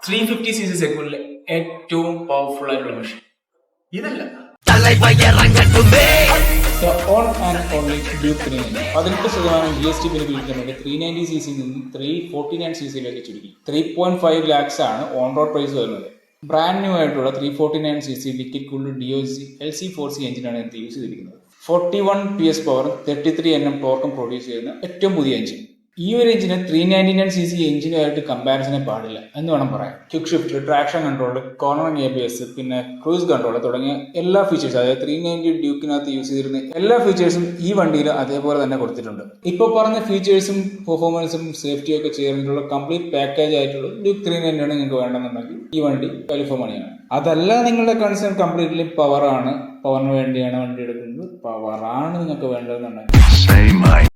350cc സെഗ്മെന്റിലെ ഏറ്റവും powerful ആയിട്ടുള്ള machine ഇതല്ല. On and only Duke 390 18% GST benefit 390cc നിന്നും 349cc ചുരുക്കി 3.5 lakhs ആണ് ഓൺ റോഡ് പ്രൈസ് വരുന്നത്. ബ്രാൻഡ് ന്യൂ ആയിട്ടുള്ള 349cc liquid cooled DOC LC4C എഞ്ചിനാണ് ഇത് യൂസ് ചെയ്തിരിക്കുന്നത്. 41 PS പവറും 33 Nm ടോർക്കും പ്രൊഡ്യൂസ് ചെയ്യുന്ന ഏറ്റവും പുതിയ എഞ്ചിൻ. ഈ ഒരു എഞ്ചിന് 399cc എഞ്ചിനുമായിട്ട് കമ്പാരിസനെ പാടില്ല എന്ന് വേണം പറയാൻ. Quick shift, traction control, cornering ABS, പിന്നെ ക്രൂസ് കൺട്രോൾ തുടങ്ങിയ എല്ലാ ഫീച്ചേഴ്സും, അതായത് 390 ഡ്യൂക്കിനകത്ത് യൂസ് ചെയ്തിരുന്ന എല്ലാ ഫീച്ചേഴ്സും ഈ വണ്ടിയിൽ അതേപോലെ തന്നെ കൊടുത്തിട്ടുണ്ട്. ഇപ്പോൾ പറഞ്ഞ ഫീച്ചേഴ്സും പെർഫോമൻസും സേഫ്റ്റിയും ഒക്കെ ചേർന്നിട്ടുള്ള കംപ്ലീറ്റ് പാക്കേജ് ആയിട്ടുള്ള ഡ്യൂക്ക് 390 ആണ് നിങ്ങൾക്ക് വേണമെന്നുണ്ടെങ്കിൽ ഈ വണ്ടി വാല്യൂ ഫോർ മണിയാണ്. അതല്ല നിങ്ങളുടെ കൺസേൺ കംപ്ലീറ്റ്ലി പവറാണ്, പവറിന് വേണ്ടിയാണ് വണ്ടി എടുക്കുന്നത്, പവറാണ് നിങ്ങൾക്ക് വേണ്ടതെന്നുണ്ടെങ്കിൽ